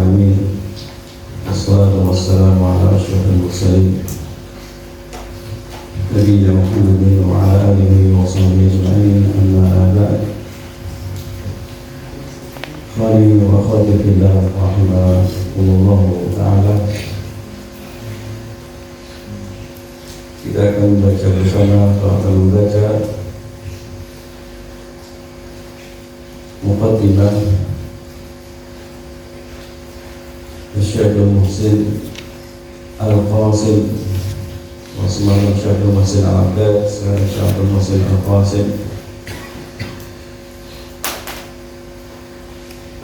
Alamin. Wassalatu wassalamu ala asyrafil mursalin Nabiyyina Muhammadin wa ala alihi wa sahbihi ajma'in. Amma ba'd. Ikhwani wa akhwati fillah rahimakumullah ta'ala. Kita akan membaca bersama atau akan membaca Muqaddimah Syekh Muhsin Al-Qasim Wasmaul Syekh Muhsin Al-Abbad Syekh Muhsin Al-Qasim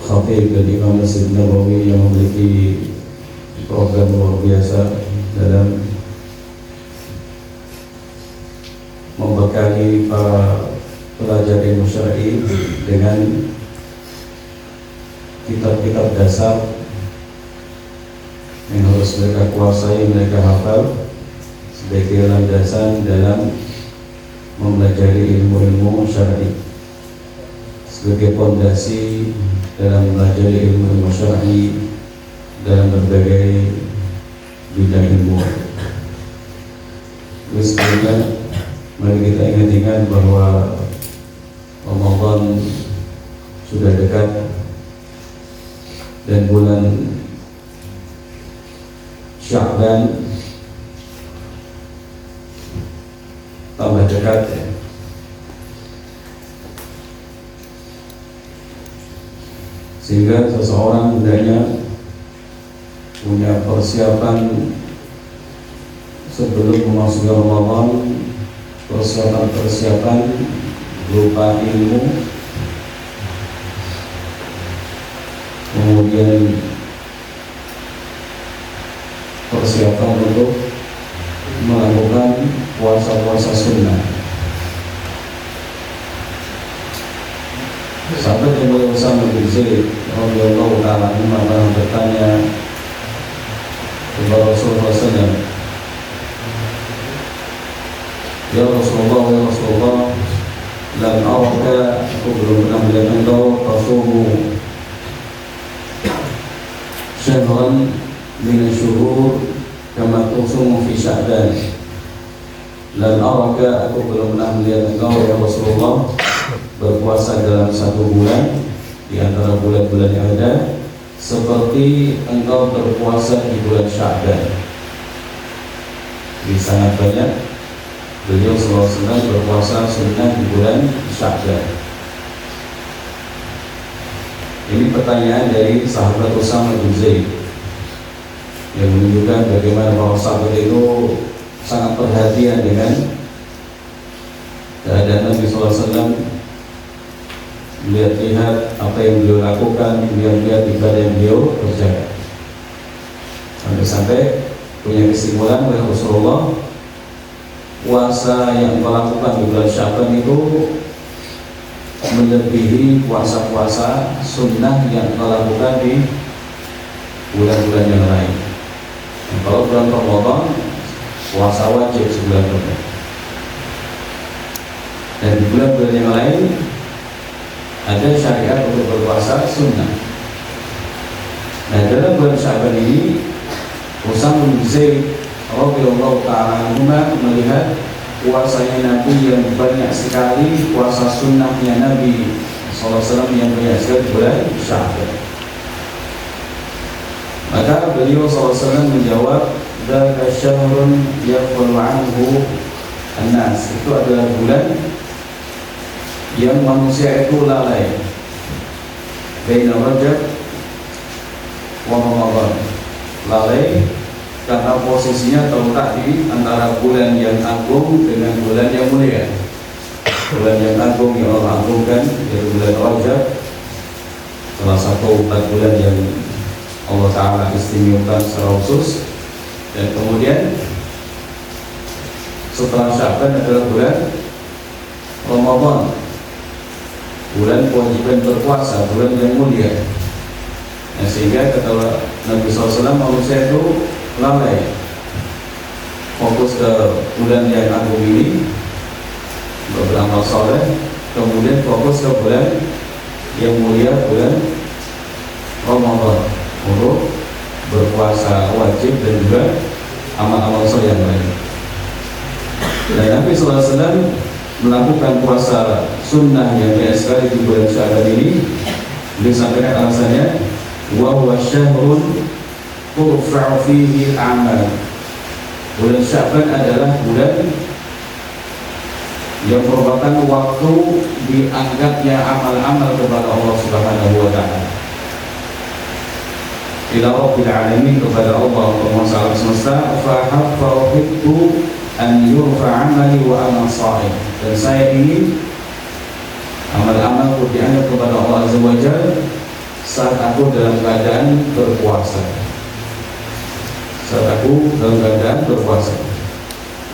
Khatib dan Imam Masjid Nabawi yang memiliki program luar biasa dalam membekali para pelajar ilmu syar'i dengan kitab-kitab dasar yang harus mereka kuasai, mereka hafal sebagai landasan dalam mempelajari ilmu-ilmu syar'i, sebagai fondasi dalam mempelajari ilmu-ilmu syar'i dalam berbagai bidang ilmu. Sebelumnya mari kita ingat-ingat bahwa Ramadan sudah dekat dan bulan Sya'ban tambah dekat ya. Sehingga seseorang hendaknya punya persiapan sebelum memasuki Ramadan, persiapan berupa ilmu, kemudian persiapan untuk melakukan puasa-puasa sunnah. Sahabat yang mulia Usamah bin Zaid radhiyallahu ta'ala anhu bertanya kepada Rasulullah SAW, Ya Rasulullah, lam araka, aku belum pernah melihat engkau tasumu syahran min asyhur kama tusumu fi Sya'ban. Lam araka, aku belum pernah melihat engkau ya Rasulullah berpuasa dalam satu bulan di antara bulan-bulan yang ada seperti engkau berpuasa di bulan Sya'ban. Jadi sangat banyak beliau SAW berpuasa sunnah di bulan Sya'ban. Ini pertanyaan dari sahabat Usamah bin Zaid yang menunjukkan bagaimana para sahabat itu sangat perhatian dengan keadaan Nabi SAW, melihat apa yang beliau lakukan, melihat ibadah yang beliau kerjakan, sampai punya kesimpulan oleh Rasulullah, puasa yang kau lakukan di bulan Sya'ban itu melebihi puasa-puasa sunnah yang kau lakukan di bulan-bulan yang lain. Kalau bulan Ramadan puasa wajib sebulan penuh, dan di bulan-bulan yang lain ada syariat untuk berpuasa sunnah. Nah, dalam bulan Sya'ban ini Usamah bin Zaid radhiyallahu ta'ala anhu melihat puasanya Nabi yang banyak sekali, puasa sunnahnya Nabi SAW yang banyak sekali bulan Sya'ban. Maka beliau SAW menjawab, dzaka syahrun yaghfulu anhu an-nas. Itu adalah bulan yang manusia itu lalai, baina Rajab wa Ramadan, lalai karena posisinya terletak di antara bulan yang agung dengan bulan yang mulia. Bulan yang agung yang Allah agungkan yaitu bulan Rajab, salah satu 4 bulan yang Allah Ta'ala istimewakan secara khusus. Dan kemudian setelah Sya'ban adalah bulan Ramadan, bulan kewajiban berpuasa, bulan yang mulia. Nah, sehingga kata Nabi SAW, manusia itu lalai fokus ke bulan yang agung ini beramal soleh, kemudian fokus ke bulan yang mulia, bulan Ramadan. untuk berpuasa wajib dan juga amal-amal soleh yang lain. Dan Nabi SAW melakukan puasa sunnah yang banyak sekali di bulan Sya'ban ini. Disampaikan alasannya, wa huwa syahrun turfa'u fihi al-a'mal. Bulan Sya'ban adalah bulan yang merupakan waktu dianggapnya amal-amal kepada Allah Subhanahu wa Ta'ala, ila Rabbil Alamin, kepada Allah Penguasa alam semesta. Fahafahibtu an yurfa amali wa amal sa'id. Dan saya ingin amal-amalku dianggap kepada Allah Azza wa Jalla saat aku dalam keadaan berpuasa. Saat aku dalam keadaan berpuasa.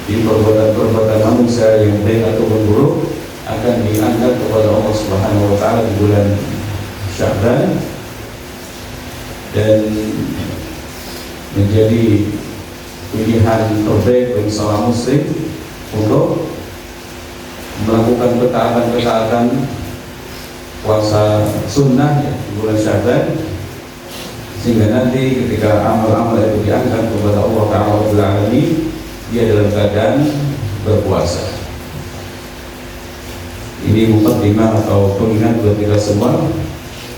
Di perbuatan-perbuatan manusia yang baik ataupun buruk akan dianggap kepada Allah Subhanahu wa Ta'ala di bulan Sya'ban, dan menjadi pilihan terbaik bagi seorang muslim untuk melakukan ketaatan-ketaatan puasa sunnah ya, di bulan Sya'ban, sehingga nanti ketika amal-amal itu diangkat kepada Allah Ta'ala, dia dalam keadaan berpuasa. Ini muqaddimah atau pengingat buat kita semua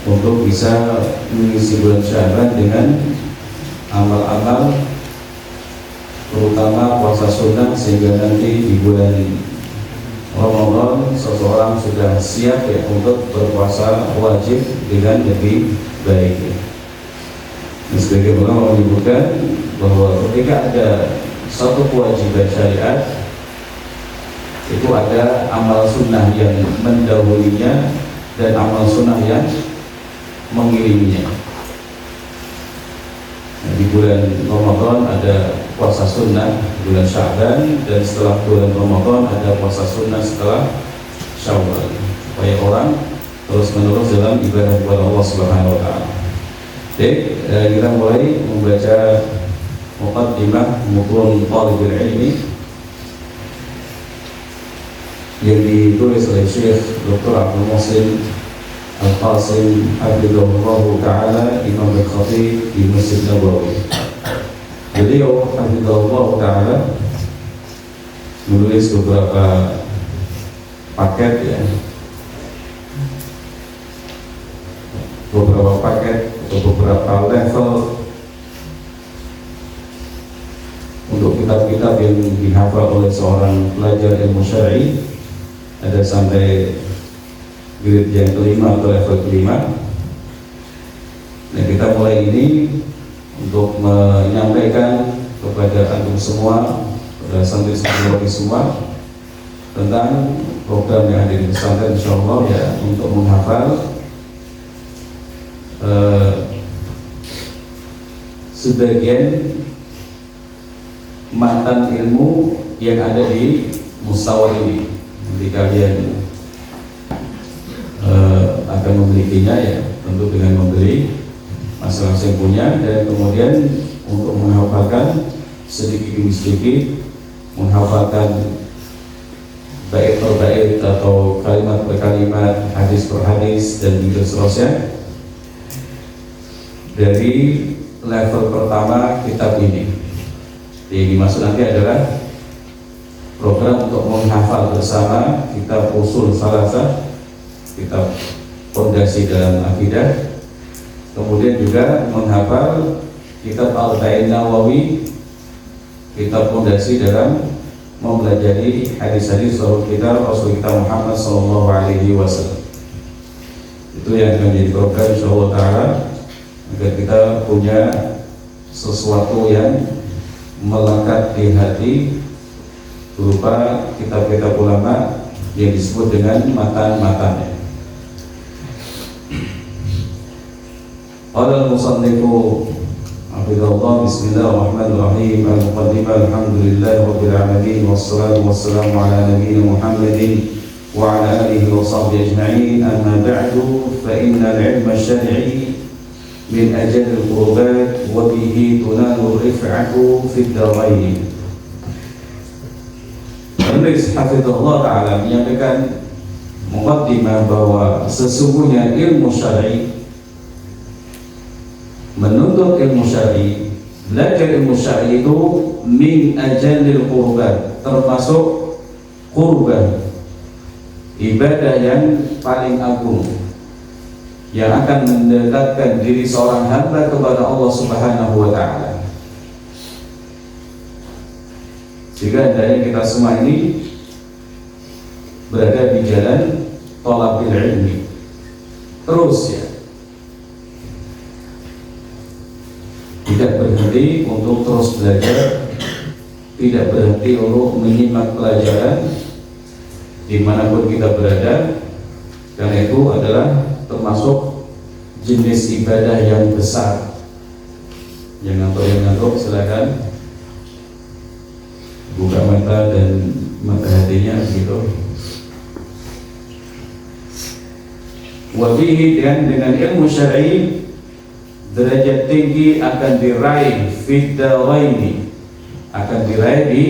untuk bisa mengisi bulan Sya'ban dengan amal-amal, terutama puasa sunnah, sehingga nanti di bulan Ramadan seseorang sudah siap ya untuk berpuasa wajib dengan lebih baik. Sebagai ulama menyebutkan bahwa ketika ada satu kewajiban syariat, itu ada amal sunnah yang mendahulunya dan amal sunnah yang mengiriminya. Nah, di bulan Ramadan ada puasa sunnah bulan Sya'ban, dan setelah bulan Ramadan ada puasa sunnah setelah Syawal, supaya orang terus menerus dalam ibadah kepada Allah Subhanahu wa Ta'ala. Oke, kita mulai membaca muqaddimah Mutun Talibul Ilmi yang ditulis oleh Syekh Dr. Abdul Muhsin Al-Qasim Hafidhahullah Ta'ala, Imam Al-Khatib di Masjid Nabawi. Beliau Hafidhahullah Ta'ala menulis beberapa paket ya, beberapa paket atau beberapa level untuk kitab-kitab yang dihafal oleh seorang pelajar ilmu syar'i. Ada sampai grade yang kelima atau level kelima. Nah, kita mulai ini untuk menyampaikan kepada antum semua, kepada santri-santri semua, tentang program yang ada di pesantren, insyaallah ya, untuk menghafal sebagian matan ilmu yang ada di mustawa ini. Nanti kalian akan memilikinya ya, tentu dengan membeli masing-masing punya, dan kemudian untuk menghafalkan sedikit demi sedikit, menghafalkan bait per bait atau kalimat per kalimat, hadis per hadis, dan seterusnya dari level pertama kitab ini. Yang dimaksud nanti adalah program untuk menghafal bersama kitab Ushul Tsalatshah, kitab fondasi dalam akidah, kemudian juga menghafal kitab Arba'in Nawawi, kitab fondasi dalam mempelajari hadis-hadis Rasul kita Muhammad SAW. Itu yang akan menjadi program insyaallah ta'ala, agar kita punya sesuatu yang melekat di hati berupa kitab-kitab ulama yang disebut dengan matan-matannya. Qala al-musannifu hafidhahullah, bismillahirrahmanirrahim, al-muqaddimah, alhamdulillahi rabbil alamin, wassalatu wassalamu ala nabiyyina Muhammadin wa ala alihi wa sahbihi ajma'in, amma ba'du, fa inna al-ilma asy-syar'i min ajal al-qurbat wa bihi tunalu rif'atu fid darain. Penulis hafizahullah ta'ala menyampaikan muqaddimah bahwa sesungguhnya ilmu syar'i menuntut ilmu syar'i, belajar ilmu syar'i itu min ajallil qurban, termasuk qurban, ibadah yang paling agung yang akan mendekatkan diri seorang hamba kepada Allah Subhanahu wa taala. Sehingga hendaknya kita semua ini berada di jalan thalabil ilmi terus, ya, tidak berhenti untuk terus belajar, tidak berhenti untuk menyimak pelajaran dimanapun kita berada, karena itu adalah termasuk jenis ibadah yang besar. Yang ngantuk silakan buka mata dan mata hatinya gitu. Wabihi, dan dengan ilmu syar'i derajat tinggi akan diraih fid daraini, akan diraih di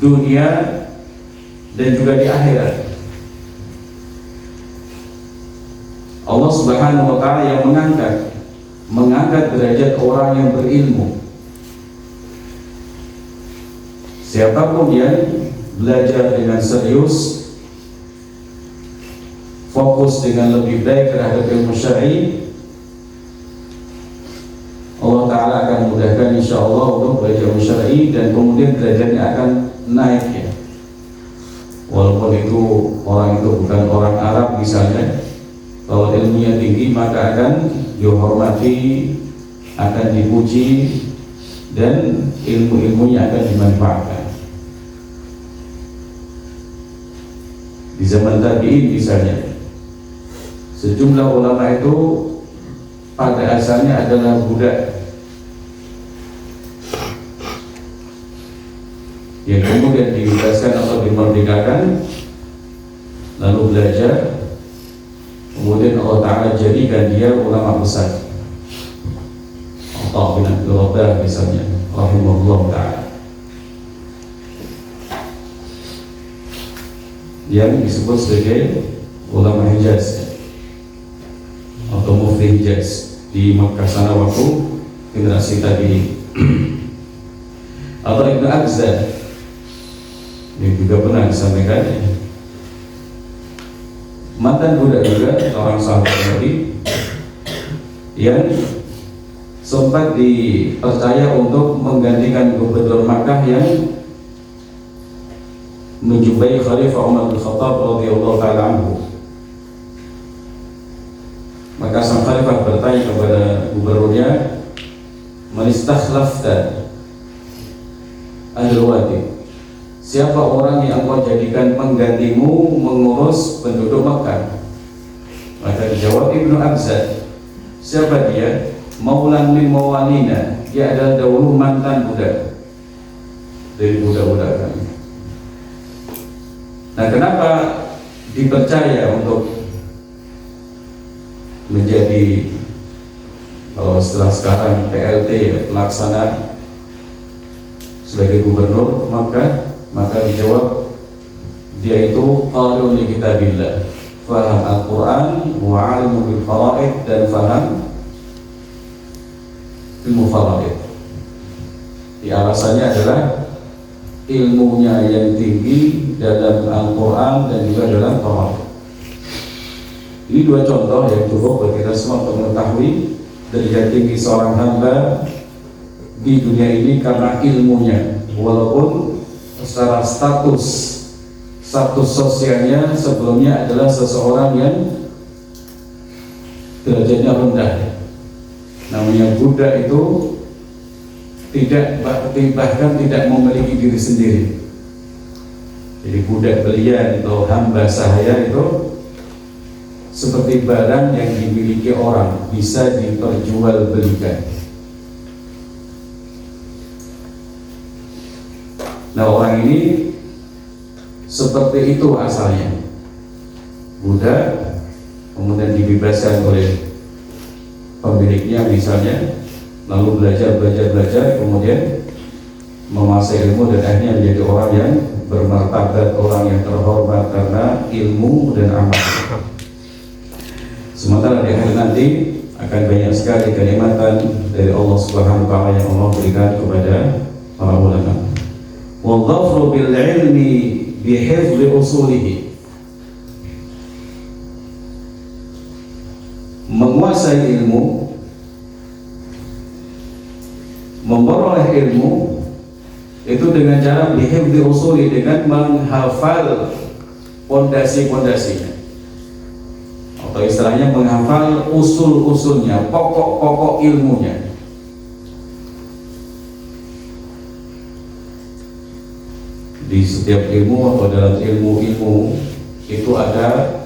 dunia dan juga di akhirat. Allah Subhanahu wa taala yang mengangkat derajat orang yang berilmu. Siapapun yang belajar dengan serius, fokus dengan lebih baik terhadap ilmu syar'i, Allah Ta'ala akan mudahkan insyaAllah untuk belajar ilmu syar'i, dan kemudian derajatnya akan naik, ya. Walaupun itu orang itu bukan orang Arab misalnya, kalau ilmunya tinggi maka akan dihormati, akan dipuji, dan ilmu-ilmunya akan dimanfaatkan. Di zaman tabi'in misalnya, sejumlah ulama itu pada asalnya adalah budak yang kemudian dibebaskan atau dimerdekakan, lalu belajar, kemudian Allah Ta'ala jadikan dia ulama besar. Atha bin Abdul Rabbah misalnya, rahimahullah ta'ala, yang disebut sebagai ulama Hijaz atau mufti Hijaz di Makkah sana waktu generasi tadi. Atau Ibnu Abza yang juga pernah disampaikan, mantan budak juga seorang sahabat Nabi yang sempat dipercaya untuk menggantikan gubernur Makkah yang menjumpai Khalifah Umar bin Khattab radhiyallahu ta'ala anhu. Maka sang khalifah bertanya kepada gubernurnya, "Man istakhlafta ahlul wadi?" Siapa orang yang engkau jadikan penggantimu mengurus penduduk Makkah? Maka dijawab Ibnu Abza. Siapa dia? Maulan min mawalina. Dia adalah dahulu mantan budak dari budak-budak kami. Nah, kenapa dipercaya untuk menjadi, kalau setelah sekarang PLT, pelaksana sebagai gubernur Makkah? Maka dijawab dia itu qari'un li kitabillah, faham Al-Quran, wa alimu bil faraid, dan faham ilmu faraid. Alasannya adalah ilmunya yang tinggi dalam Al-Quran dan juga dalam faraid. Ini dua contoh yang cukup bagi kita semua untuk mengetahui derajat tinggi seorang hamba di dunia ini karena ilmunya, walaupun secara status sosialnya sebelumnya adalah seseorang yang derajatnya rendah. Namanya budak itu bahkan tidak memiliki diri sendiri. Jadi budak belian atau hamba sahaya itu seperti barang yang dimiliki orang, bisa diperjualbelikan. Nah, orang ini seperti itu asalnya, budak, kemudian dibebaskan oleh pemiliknya misalnya, lalu belajar, kemudian menguasai ilmu dan akhirnya menjadi orang yang bermartabat, orang yang terhormat karena ilmu dan amal. Sementara di akhir nanti akan banyak sekali kenikmatan dari Allah Subhanahu wa taala yang Allah berikan kepada para ulama. Wa dhafru bil ilmi bi hifdzi usulihi. Menguasai ilmu, memperoleh ilmu itu dengan cara bihifdzi usuli, dengan menghafal pondasi-pondasinya, atau istilahnya menghafal usul-usulnya, pokok-pokok ilmunya. Di setiap ilmu atau dalam ilmu-ilmu itu ada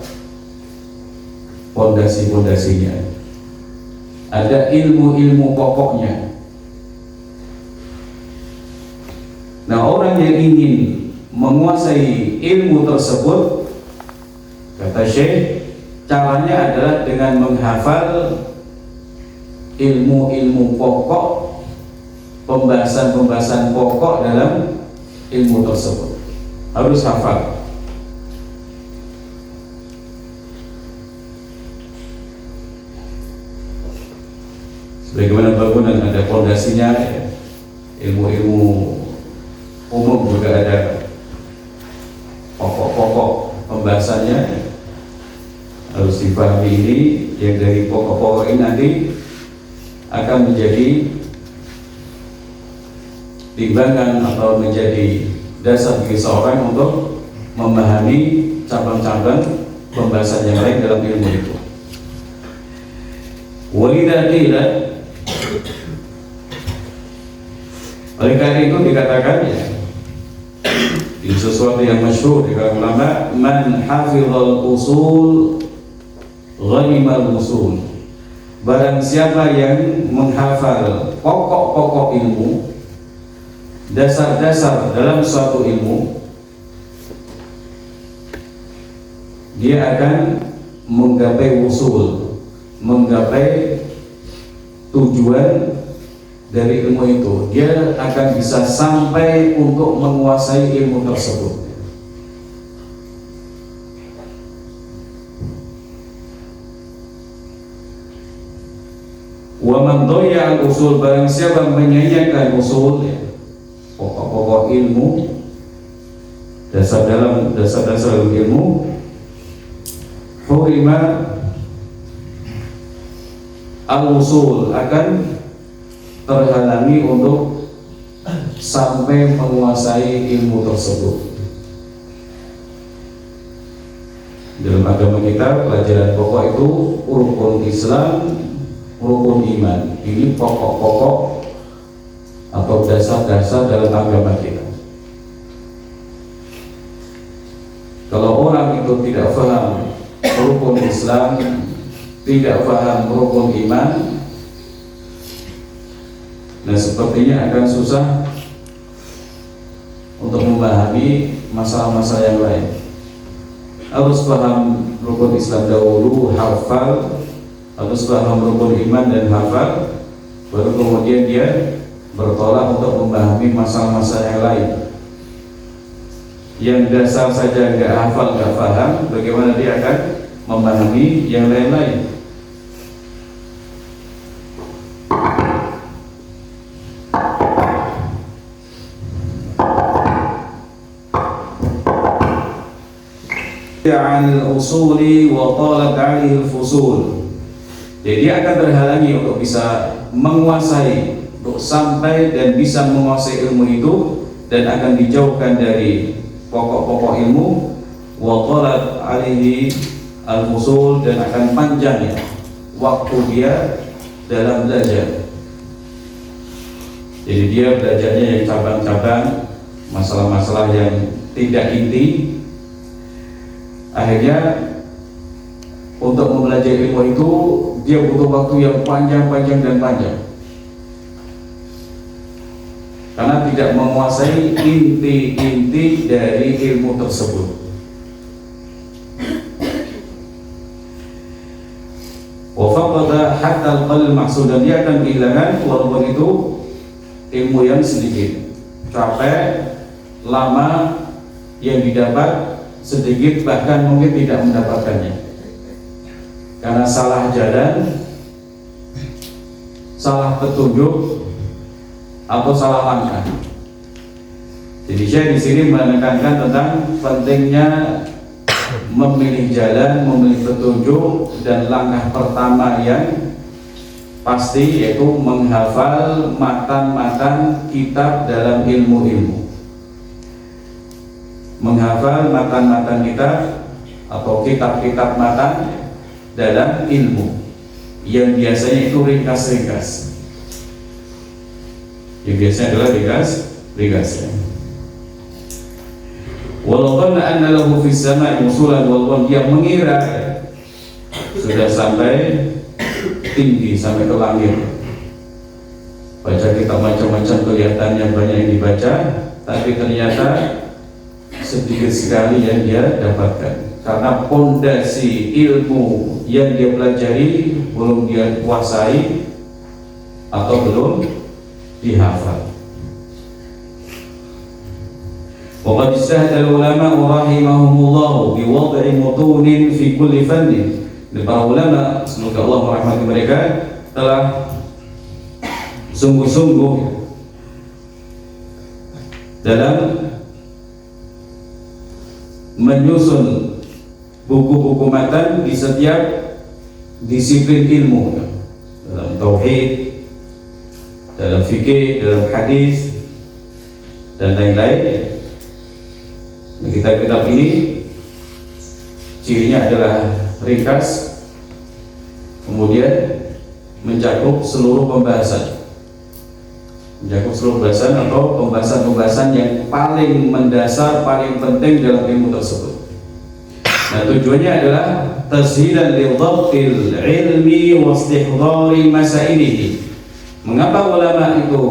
pondasi-pondasinya, ada ilmu-ilmu pokoknya. Nah, orang yang ingin menguasai ilmu tersebut, kata Syekh, caranya adalah dengan menghafal ilmu-ilmu pokok, pembahasan-pembahasan pokok dalam ilmu tersebut. Harus hafal. Sebagaimana bangunan ada pondasinya, ilmu-ilmu umum juga ada pokok-pokok pembahasannya, harus dipahami. Ini yang dari pokok-pokok ini nanti akan menjadi timbangan atau menjadi dasar bagi seorang untuk memahami cabang-cabang pembahasan yang lain dalam ilmu itu. Walidha qila, oleh karena itu dikatakan, ya, di sesuatu yang masyhur di kalangan ulama, man hafizal usul ghanimal usul. Barang siapa yang menghafal pokok-pokok ilmu, dasar-dasar dalam suatu ilmu, dia akan menggapai usul, menggapai tujuan dari ilmu itu. Dia akan bisa sampai untuk menguasai ilmu tersebut. Wa man dhayya al-usul, barang siapa menyanyiakan usul, ya, pokok-pokok ilmu, dasar-dasar ilmu, hurima al-usul, akan terhalangi untuk sampai menguasai ilmu tersebut. Dalam agama kita, pelajaran pokok itu rukun Islam, rukun iman. Ini pokok-pokok atau dasar-dasar dalam agama kita. Kalau orang itu tidak paham rukun Islam, tidak paham rukun iman, nah sepertinya akan susah untuk memahami masalah-masalah yang lain. Harus paham rukun Islam dahulu, hafal, harus paham rukun iman dan hafal, baru kemudian dia bertolak untuk memahami masalah-masalah yang lain. Yang dasar saja nggak hafal, nggak paham, bagaimana dia akan memahami yang lain-lain? Anil usuli wa talat alaihi fusul. Jadi dia akan terhalangi untuk bisa menguasai, untuk sampai dan bisa menguasai ilmu itu, dan akan dijauhkan dari pokok-pokok ilmu. Wa talat alaihi al-fusul, dan akan panjangnya waktu dia dalam belajar. Jadi dia belajarnya yang cabang-cabang, masalah-masalah yang tidak inti. Akhirnya untuk mempelajari ilmu itu dia butuh waktu yang panjang dan panjang, karena tidak menguasai inti-inti dari ilmu tersebut. Wa faqada hatta al-qalil maqsud, dan dia akan kehilangan walaupun itu ilmu yang sedikit. Capek, lama yang didapat sedikit, bahkan mungkin tidak mendapatkannya karena salah jalan, salah petunjuk atau salah langkah. Jadi saya di sini menekankan tentang pentingnya memilih jalan, memilih petunjuk, dan langkah pertama yang pasti yaitu menghafal matan-matan kitab dalam ilmu-ilmu. Menghafal matan-matan kitab atau kitab-kitab matan dalam ilmu yang biasanya itu ringkas-ringkas. Yang biasanya adalah ringkas. Walaupun anna lahu fis sama'i usulan, walaupun dia mengira sudah sampai tinggi, sampai ke langit. Baca kitab macam-macam kelihatannya banyak yang dibaca, tapi ternyata sedikit sekali yang dia dapatkan karena pondasi ilmu yang dia pelajari belum dia kuasai atau belum dihafal. Wa qad istahada ulama rahimahumullah bi wad'i mutunin fi kulli fannin. Para ulama, semoga Allah merahmati mereka, telah sungguh-sungguh dalam menyusun buku-buku matan di setiap disiplin ilmu, dalam tauhid, dalam fikih, dalam hadis, dan lain-lain. Kitab-kitab ini cirinya adalah ringkas, kemudian mencakup seluruh pembahasan atau pembahasan-pembahasan yang paling mendasar, paling penting dalam ilmu tersebut. Nah, tujuannya adalah tashilan li dhabtil ilmi wa istihdari masailihi. Mengapa ulama itu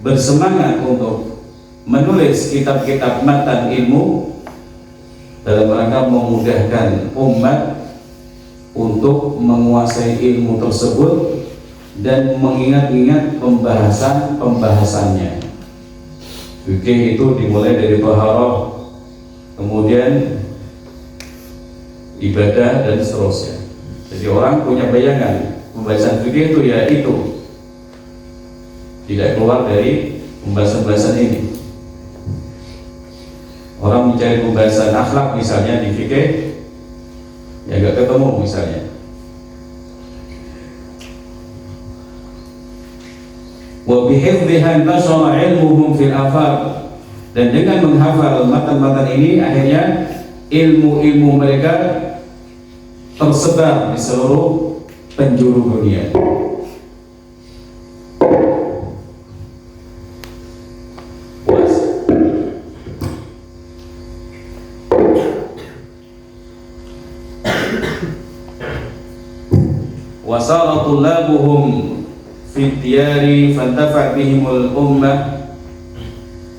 bersemangat untuk menulis kitab-kitab matan ilmu? Dalam rangka memudahkan umat untuk menguasai ilmu tersebut dan mengingat-ingat pembahasannya. Fikih itu dimulai dari taharah, kemudian ibadah, dan seterusnya. Jadi orang punya bayangan pembahasan fikih itu ya itu, tidak keluar dari pembahasan-pembahasan ini. Orang mencari pembahasan akhlak misalnya di fikih, ya gak ketemu misalnya. Wa bihifdhiha intashara ilmuhum fil afaq, dan dengan menghafal matan-matan ini akhirnya ilmu-ilmu mereka tersebar di seluruh penjuru dunia. Wasara tullabuhum fi diyari fantafa' bihimul ummah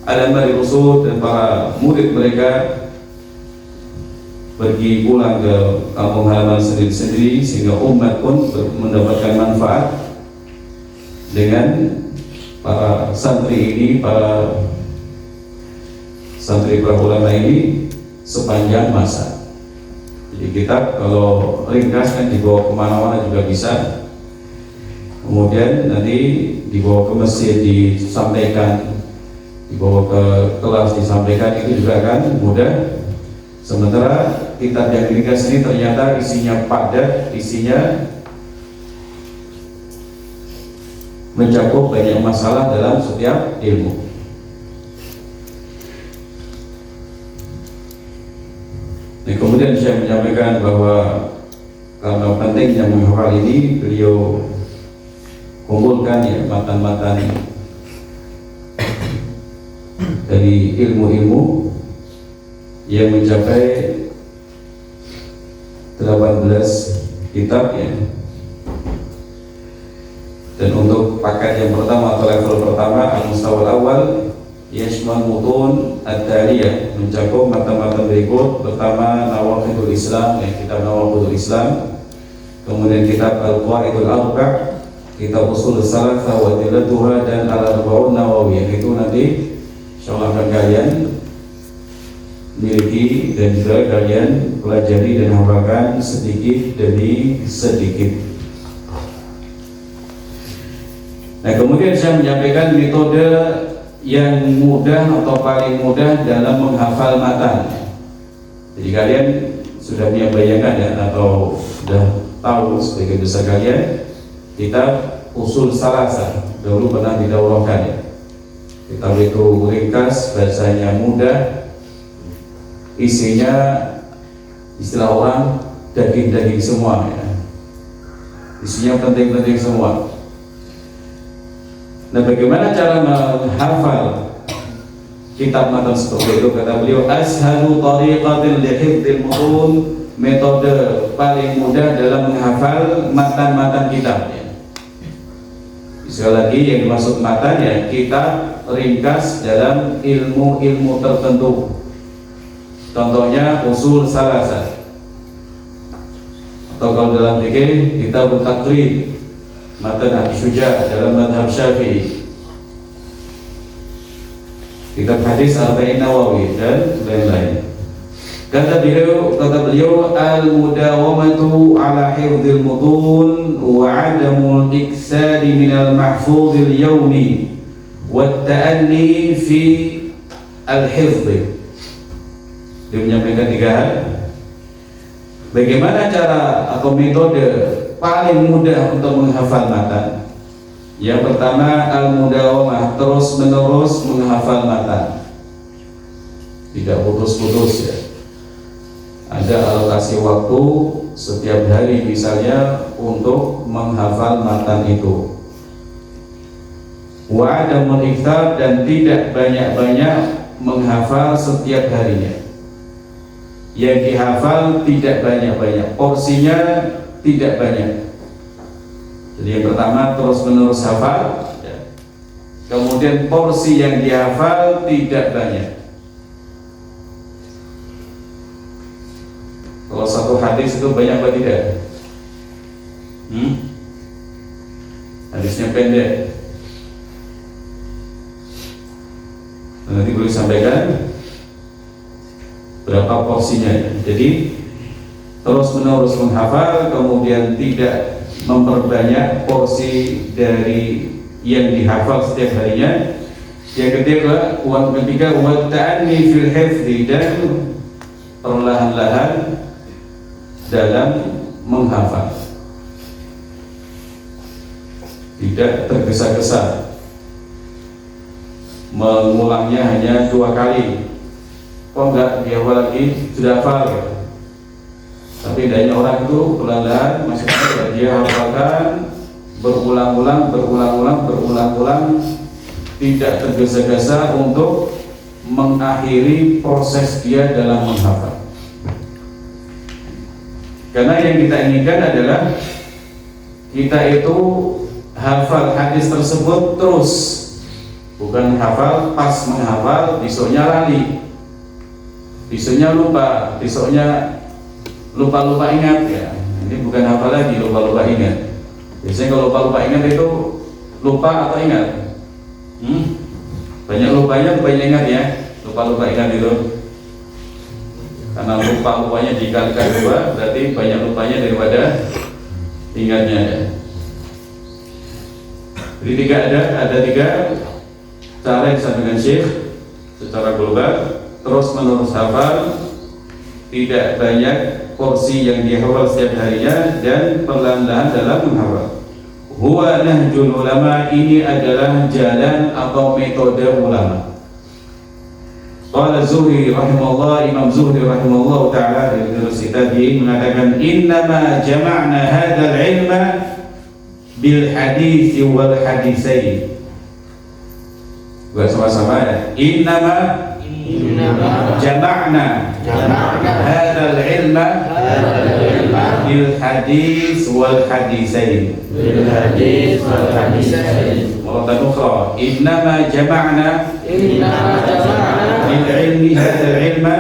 ala mari rusul, dan para murid mereka pergi pulang ke kampung halaman sendiri-sendiri sehingga umat pun mendapatkan manfaat dengan para santri ini, para ulama ini sepanjang masa. Jadi kitab kalau ringkas kan dibawa kemana-mana juga bisa. Kemudian nanti dibawa ke masjid disampaikan, dibawa ke kelas disampaikan, itu juga kan mudah. Sementara kitab yang ringkas ini ternyata isinya padat, isinya mencakup banyak masalah dalam setiap ilmu. Nah, kemudian saya menyampaikan bahwa karena pentingnya menghafal ini, beliau kumpulkan ya matan-matan dari ilmu-ilmu yang mencapai 18 kitab ya. Dan untuk paket yang pertama atau level pertama, al-mustawal awal, yashmal mutun ad-dariyah, mencakup matan-matan berikut. Pertama Nawaqidul Islam, kitab Nawaqidul Islam. Kemudian kitab Al-Qawaidul Arba', kitab Ushul Salatah wa Adillatuha, dan Al-Arba'un Nawawiyah. Itu nanti insyaallah akan kalian miliki dan juga kalian pelajari dan hafalkan sedikit demi sedikit. Nah, kemudian saya menyampaikan metode yang mudah atau paling mudah dalam menghafal matan. Jadi kalian sudah punya bayangan ya, atau sudah tahu sebagai besar kalian, kita usul salasa dulu pernah didaurahkan ya. Kitab itu ringkas, bahasanya mudah, isinya istilah orang daging-daging semua ya. Isinya penting-penting semua. Nah, bagaimana cara menghafal kitab matan seperti itu? Kata beliau, ashalu tariqatil lihifdzil mutun, metode paling mudah dalam menghafal matan-matan kitab ya. Sekali lagi, yang dimaksud matan ya kitab ringkas dalam ilmu-ilmu tertentu. Contohnya usul salasa, atau kalau dalam fikih kitab takrib, matan Abi Syuja dalam madhab Syafi'i, kitab hadis Arba'in Nawawi dan lain-lain. Kata beliau al-mudawamatu ala hifdzil mutun wa 'adamul iksari minal mahfuzil yawmi wat ta'anni fi al-hifdz. Dia menyampaikan 3 hal. Bagaimana cara atau metode paling mudah untuk menghafal matan? Yang pertama, al-mudawamah, terus menerus menghafal matan, tidak putus-putus ya. Ada alokasi waktu setiap hari misalnya untuk menghafal matan itu. Wa adamul iktsar, dan tidak banyak-banyak menghafal setiap harinya. Yang dihafal tidak banyak-banyak, porsinya tidak banyak. Jadi yang pertama terus menerus hafal ya. Kemudian porsi yang dihafal tidak banyak. Kalau satu hadis itu banyak apa tidak? Hadisnya pendek. Nanti boleh sampaikan berapa porsinya. Jadi terus menerus menghafal, kemudian tidak memperbanyak porsi dari yang dihafal setiap harinya. Yang ketiga, wa ta'anni fil hifdzi, dan perlahan-lahan dalam menghafal, tidak tergesa-gesa, mengulangnya hanya 2 kali. Kok enggak dihafal lagi, sudah hafal ya? Tapi banyak orang itu pelan-pelan, maksudnya dia hafalkan berulang-ulang, tidak tergesa-gesa untuk mengakhiri proses dia dalam menghafal. Karena yang kita inginkan adalah kita itu hafal hadis tersebut terus, bukan hafal pas menghafal besoknya lali, besoknya lupa, besoknya lupa ingat ya. Ini bukan hafal lagi, lupa ingat. Biasanya kalau lupa ingat itu lupa atau ingat? Banyak lupanya, banyak ingat ya. Lupa ingat itu. Karena lupanya dikalikan 2, berarti banyak lupanya daripada ingatnya ya. Jadi ada 3 cara yang disampaikan Syekh secara global. Terus menerus hafal, tidak banyak porsi yang dihafal setiap harinya, dan perlahan-lahan dalam menghafal. Huwa nahjul ulama, ini adalah jalan atau metode ulama. Qala Zuhri rahimahullah, Imam Zuhri rahimahullah ta'ala dari generasi tabi'in mengatakan, innama jama'na hadzal ilma bil hadits wal hadisain. Buat sama-sama ya. Innama jama'na hadzal ilma bil hadits wal hadisain. Maratan ukhra, innama jama'na bil ilmi hadzal ilma.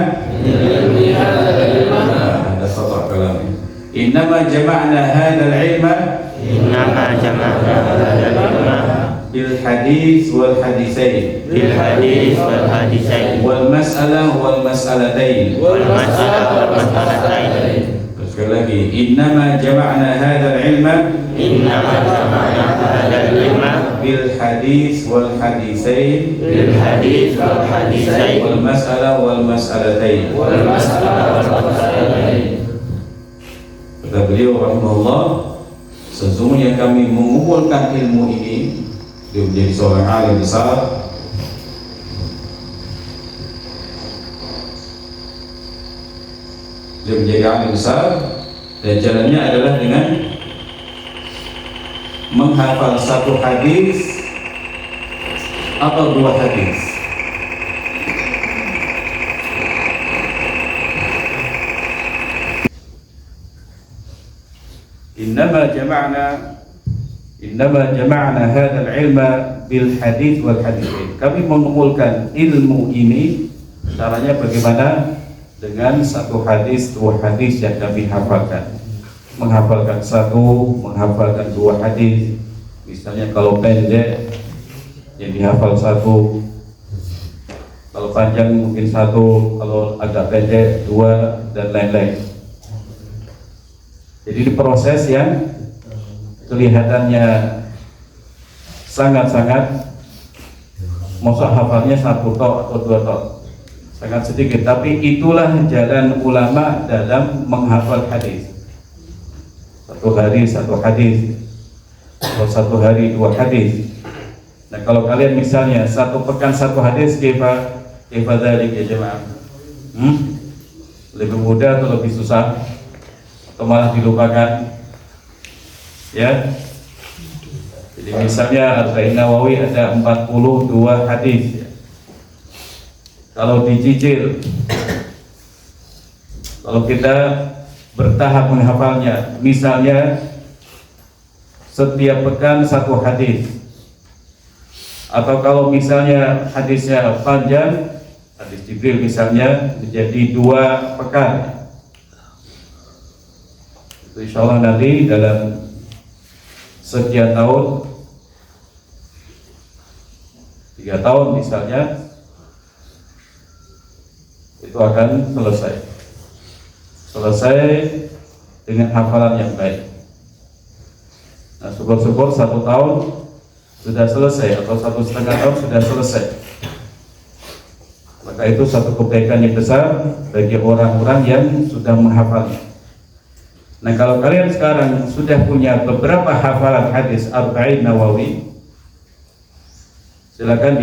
Ada khata kalam. Innama jama'na hadzal ilma bil hadits wal hadisain. Wal mas'alah wal mas'alatain. Sekali lagi, innama jama'na hadzal ilma إنما جمعنا هذا العلم بالحديث والحديثين بالحديث والحديثين والمسألة والمسألتين. Kata beliau rahimahullah, sesungguhnya kami mengumpulkan ilmu ini, dia menjadi seorang alim besar, dia menjadi alim besar, dan jalannya adalah dengan menghafal satu hadis atau dua hadis. Innama jama'na hadzal ilma bil hadits wal haditsain. Kami mengumpulkan ilmu ini, caranya bagaimana? Dengan satu hadis, dua hadis yang kami hafalkan. Menghafalkan satu, menghafalkan dua hadis. Misalnya kalau pendek yang dihafal satu, kalau panjang mungkin satu, kalau agak pendek dua, dan lain-lain. Jadi di proses yang kelihatannya sangat-sangat, masa hafalnya satu tok atau dua tok, sangat sedikit, tapi itulah jalan ulama dalam menghafal hadis. Satu hari satu hadis, atau satu hari dua hadis. Nah kalau kalian misalnya satu pekan satu hadis, kaifa dzalik ya jemaah? Lebih mudah atau lebih susah? Atau malah dilupakan? Ya. Jadi misalnya Arba'in Nawawi ada 42 hadis. Kalau dicicil, kalau kita bertahap menghafalnya, misalnya setiap pekan satu hadis, atau kalau misalnya hadisnya panjang, hadis Jibril misalnya, menjadi 2 pekan. Itu insya Allah nanti dalam sekian tahun, 3 tahun misalnya, itu akan selesai dengan hafalan yang baik. Nah syukur-syukur 1 tahun sudah selesai, atau 1,5 tahun sudah selesai. Maka itu satu kebaikan yang besar bagi orang-orang yang sudah menghafalnya. Nah kalau kalian sekarang sudah punya beberapa hafalan hadis Arba'in Nawawi, silakan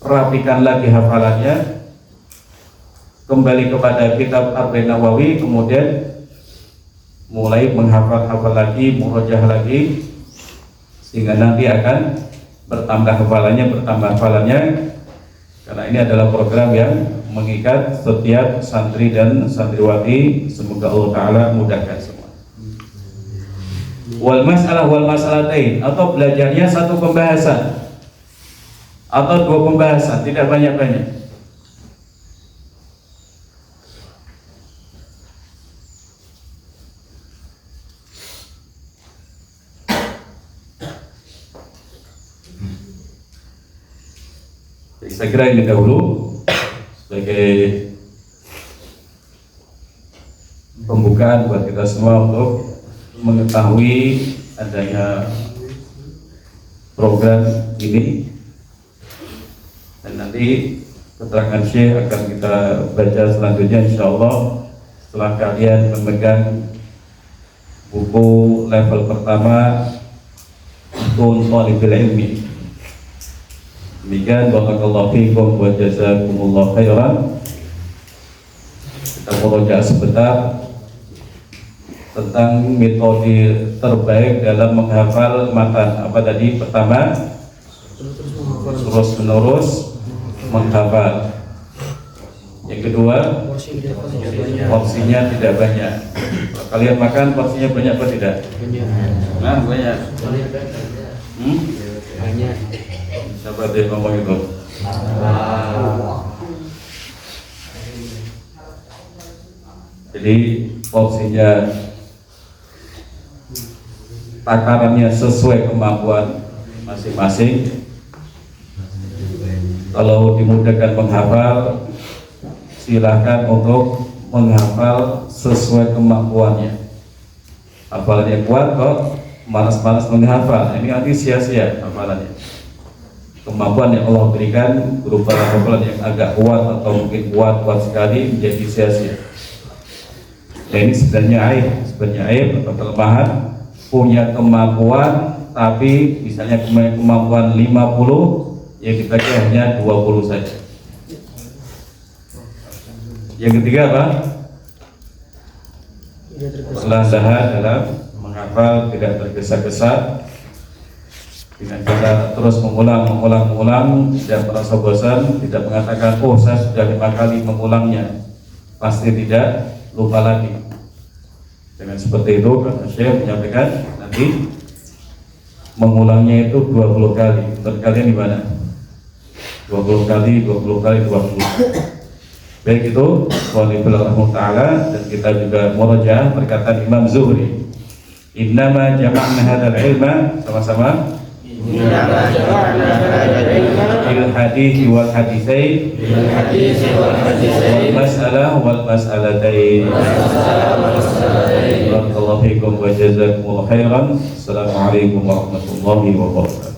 dirapikan lagi hafalannya, kembali kepada kitab Arba'in Nawawi, kemudian mulai menghafal lagi, murojaah lagi, sehingga nanti akan bertambah hafalannya, karena ini adalah program yang mengikat setiap santri dan santriwati. Semoga Allah Ta'ala mudahkan semua. Wal mas'alatain, atau belajarnya satu pembahasan atau 2 pembahasan, tidak banyak-banyak. Jadi saya kira ini dahulu sebagai pembukaan buat kita semua untuk mengetahui adanya program ini, dan nanti keterangan Syekh akan kita baca selanjutnya insyaallah setelah kalian memegang buku level pertama untuk Thalibul Ilmi. Demikian, barakallahu fiikum wa jazakumullahu khairan. Kita murojaah sebentar tentang metode terbaik dalam menghafal matan. Apa tadi? Pertama, terus menerus menghafal. Yang kedua, porsinya tidak banyak. Kalau kalian makan porsinya banyak apa tidak? Nah, banyak. Banyak. Siapa dia ngomong itu? Jadi porsinya, takarannya sesuai kemampuan masing-masing. Kalau dimudahkan menghafal, silahkan untuk menghafal sesuai kemampuannya. Hafalannya kuat kok malas-malas menghafal, ini nanti sia-sia hafalannya. Kemampuan yang Allah berikan berupa hafalan yang agak kuat atau mungkin kuat sekali menjadi sia-sia. Ini sebenarnya aib atau kelemahan. Punya kemampuan tapi misalnya kemampuan 50, yang dibaca hanya 20 saja. Yang ketiga apa? Perlahan-lahan dalam menghafal, tidak tergesa-gesa, dengan cara terus mengulang, tidak merasa bosan, tidak mengatakan oh saya sudah 5 kali mengulangnya, pasti tidak, lupa lagi. Dengan seperti itu kata Syekh menyampaikan nanti mengulangnya itu 20 kali. Menurut kalian gimana? 20 kali 20. Baik itu wallahu ta'ala. Dan kita juga murajaah perkataan Imam Zuhri, innama jama'na hadzal ilma, sama-sama Innama jama'na hadzal ilma il hadits wal haditsain wal mas'alah wal mas'alatain. Barakallahu fikum wa jazakumullahu khairan. Assalamualaikum warahmatullahi wabarakatuh.